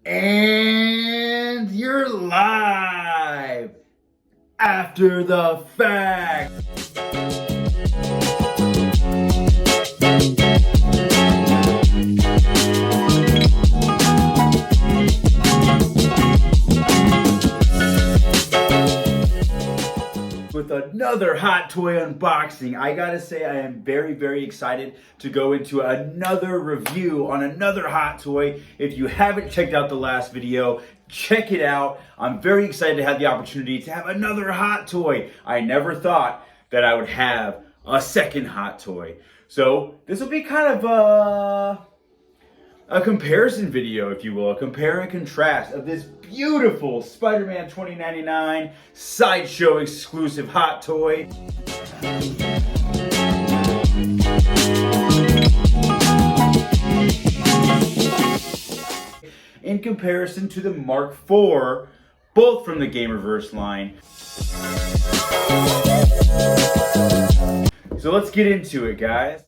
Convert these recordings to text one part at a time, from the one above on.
And you're live after the fact. With another hot toy unboxing. I gotta say, I am very excited to go into another review on another hot toy. If you haven't checked out the last video, check it out. I'm very excited to have the opportunity to have another hot toy. I never thought that I would have a second hot toy. So this will be kind of a comparison video, if you will, a compare and contrast of this beautiful Spider-Man 2099 Sideshow exclusive hot toy. In comparison to the Mark IV, both from the Gamerverse line. So let's get into it, guys.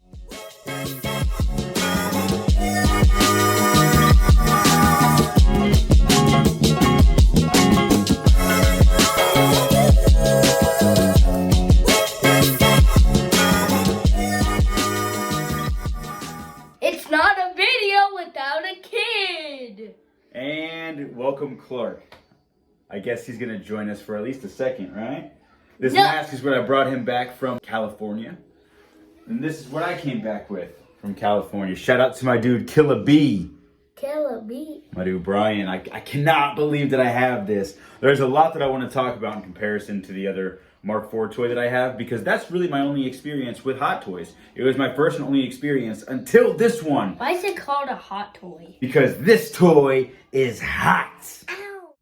And welcome Clark. I guess he's gonna join us for at least a second, right? This mask is what I brought him back from California. And this is what I came back with from California. Shout out to my dude Killa B. Killa B. My dude Brian. I cannot believe that I have this. There's a lot that I want to talk about in comparison to the other Mark IV toy that I have, because that's really my only experience with hot toys. It was my first and only experience until this one. Why is it called a hot toy? Because this toy is hot. Ow.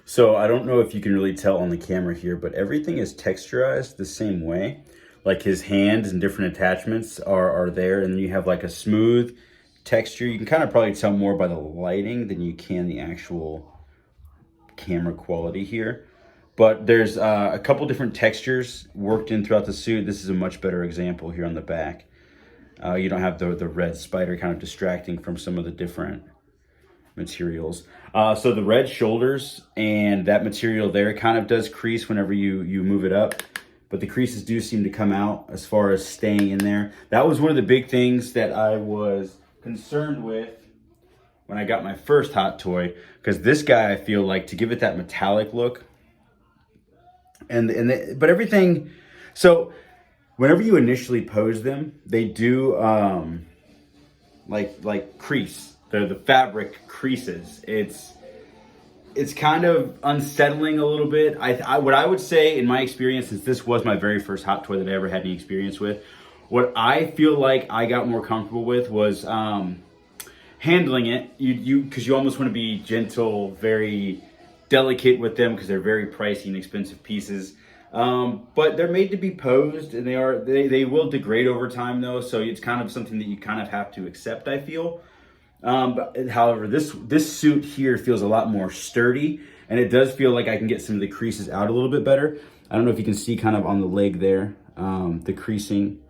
So I don't know if you can really tell on the camera here, but everything is texturized the same way. Like his hands and different attachments are there, and then you have like a smooth texture. You can kind of probably tell more by the lighting than you can the actual camera quality here. But there's a couple different textures worked in throughout the suit. This is a much better example here on the back. You don't have the red spider kind of distracting from some of the different materials. So the red shoulders and that material there kind of does crease whenever you move it up. But the creases do seem to come out as far as staying in there. That was one of the big things that I was concerned with when I got my first hot toy, because this guy, I feel like, to give it that metallic look, but everything. So whenever you initially pose them, they do like crease. The fabric creases. It's kind of unsettling a little bit. What I would say, in my experience, since this was my very first hot toy that I ever had any experience with, what I feel like I got more comfortable with was handling it. Because you almost want to be gentle, very delicate with them, because they're very pricey and expensive pieces. But they're made to be posed, and they will degrade over time though. So it's kind of something that you kind of have to accept, I feel. However, this suit here feels a lot more sturdy, and it does feel like I can get some of the creases out a little bit better. I don't know if you can see kind of on the leg there, the creasing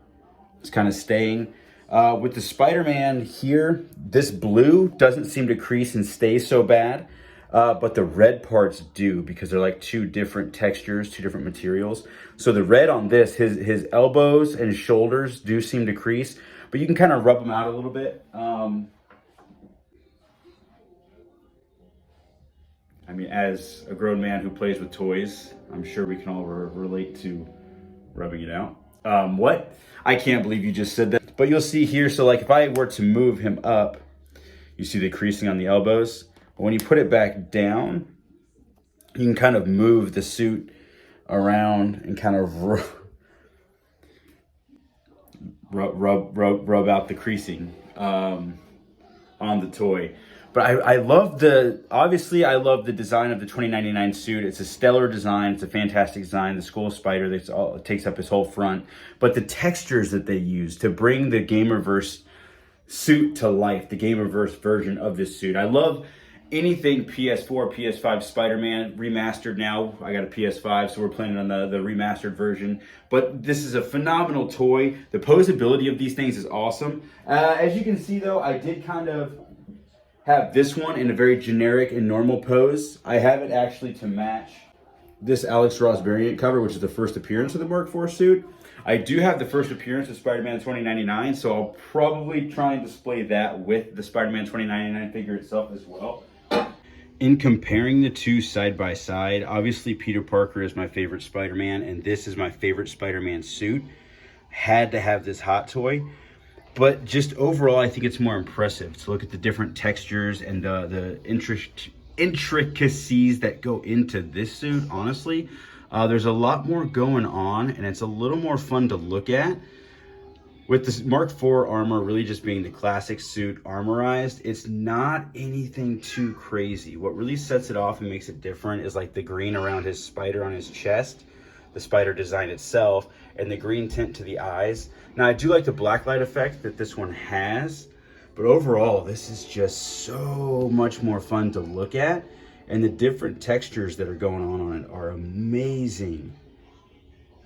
is kind of staying. With the Spider-Man here, this blue doesn't seem to crease and stay so bad, but the red parts do, because they're like two different textures, two different materials. So the red on this, his elbows and shoulders do seem to crease, but you can kind of rub them out a little bit. I mean, as a grown man who plays with toys, I'm sure we can all relate to rubbing it out. What? I can't believe you just said that. But you'll see here, so like if I were to move him up, you see the creasing on the elbows. But when you put it back down, you can kind of move the suit around and kind of rub out the creasing on the toy. But I love obviously I love the design of the 2099 suit. It's a stellar design. It's a fantastic design. The skull spider that takes up his whole front. But the textures that they use to bring the Gamerverse suit to life, the Gamerverse version of this suit. I love anything PS4, PS5 Spider-Man remastered now. I got a PS5, so we're planning on the remastered version. But this is a phenomenal toy. The posability of these things is awesome. As you can see though, I did kind of have this one in a very generic and normal pose. I have it actually to match this Alex Ross variant cover, which is the first appearance of the Mark IV suit. I do have the first appearance of Spider-Man 2099, so I'll probably try and display that with the Spider-Man 2099 figure itself as well. In comparing the two side by side, obviously Peter Parker is my favorite Spider-Man, and this is my favorite Spider-Man suit. Had to have this hot toy. But just overall, I think it's more impressive to look at the different textures and the intricacies that go into this suit, honestly. There's a lot more going on, and it's a little more fun to look at. With this Mark IV armor really just being the classic suit armorized, it's not anything too crazy. What really sets it off and makes it different is like the green around his spider on his chest, the spider design itself, and the green tint to the eyes. Now, I do like the blacklight effect that this one has, but overall, this is just so much more fun to look at, and the different textures that are going on it are amazing.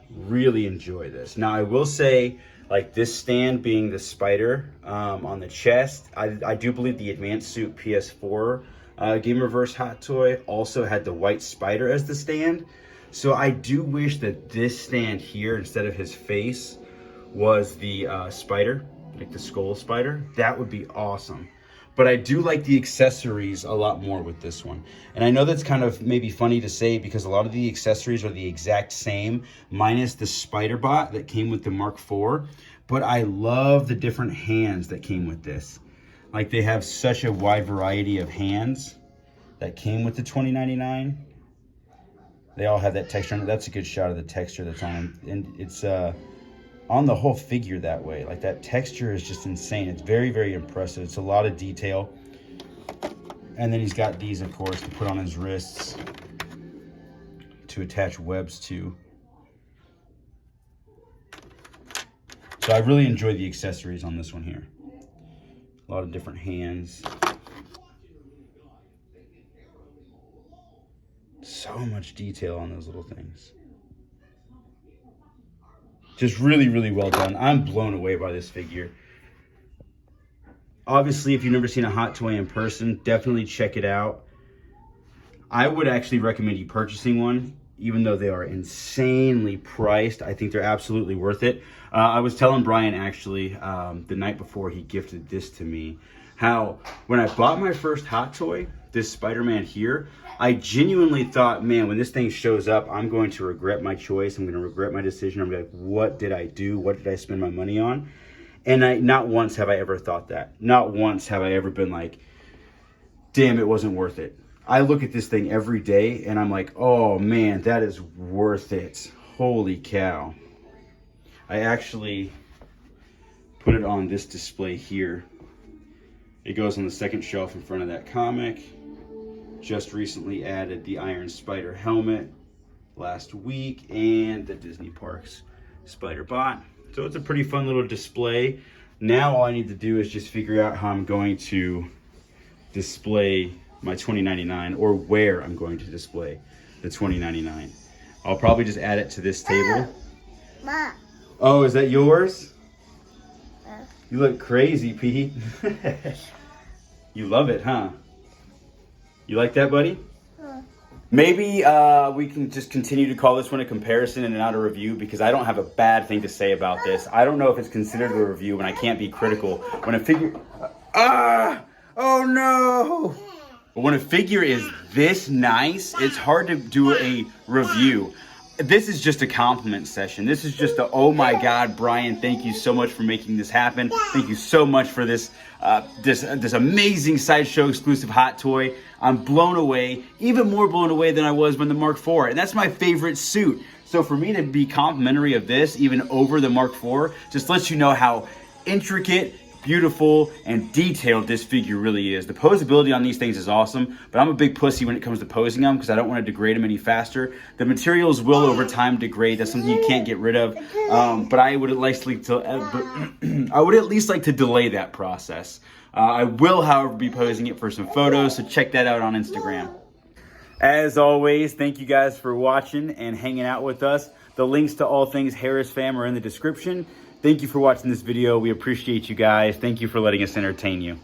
Really enjoy this. Now, I will say, like this stand being the spider on the chest, I do believe the Advanced Suit PS4 Gamerverse hot toy also had the white spider as the stand. So I do wish that this stand here, instead of his face, was the spider, like the skull spider. That would be awesome. But I do like the accessories a lot more with this one. And I know that's kind of maybe funny to say because a lot of the accessories are the exact same, minus the spider bot that came with the Mark IV. But I love the different hands that came with this. Like, they have such a wide variety of hands that came with the 2099. They all have that texture. That's a good shot of the texture that's on. And it's on the whole figure that way. Like, that texture is just insane. It's very, very impressive. It's a lot of detail. And then he's got these, of course, to put on his wrists to attach webs to. So I really enjoy the accessories on this one here. A lot of different hands. So much detail on those little things. Just really, really well done. I'm blown away by this figure. Obviously, if you've never seen a hot toy in person, definitely check it out. I would actually recommend you purchasing one, even though they are insanely priced. I think they're absolutely worth it. I was telling Brian, actually, the night before he gifted this to me, how when I bought my first hot toy, this Spider-Man here, I genuinely thought, man, when this thing shows up, I'm going to regret my choice. I'm going to regret my decision. I'm like, what did I do? What did I spend my money on? And not once have I ever thought that. Not once have I ever been like, damn, it wasn't worth it. I look at this thing every day and I'm like, oh man, that is worth it. Holy cow. I actually put it on this display here. It goes on the second shelf in front of that comic. Just recently added the Iron Spider helmet last week and the Disney Parks Spider Bot. So it's a pretty fun little display. Now all I need to do is just figure out how I'm going to display my 2099, or where I'm going to display the 2099. I'll probably just add it to this table. Ma. Oh, is that yours? You look crazy, Pete. You love it, huh? You like that, buddy? Maybe we can just continue to call this one a comparison and not a review, because I don't have a bad thing to say about this. I don't know if it's considered a review, and I can't be critical. When a figure... Oh no! But when a figure is this nice, it's hard to do a review. This is just a compliment session. This is just a, oh my God, Brian, thank you so much for making this happen. Thank you so much for this this amazing Sideshow exclusive hot toy. I'm blown away, even more blown away than I was when the Mark IV, and that's my favorite suit. So for me to be complimentary of this, even over the Mark IV, just lets you know how intricate, beautiful, and detailed this figure really is. The posability on these things is awesome, but I'm a big pussy when it comes to posing them because I don't want to degrade them any faster. The materials will over time degrade. That's something you can't get rid of. But I would at least like to delay that process. I will, however, be posing it for some photos, so check that out on Instagram. As always, thank you guys for watching and hanging out with us. The links to all things Harris Fam are in the description. Thank you for watching this video. We appreciate you guys. Thank you for letting us entertain you.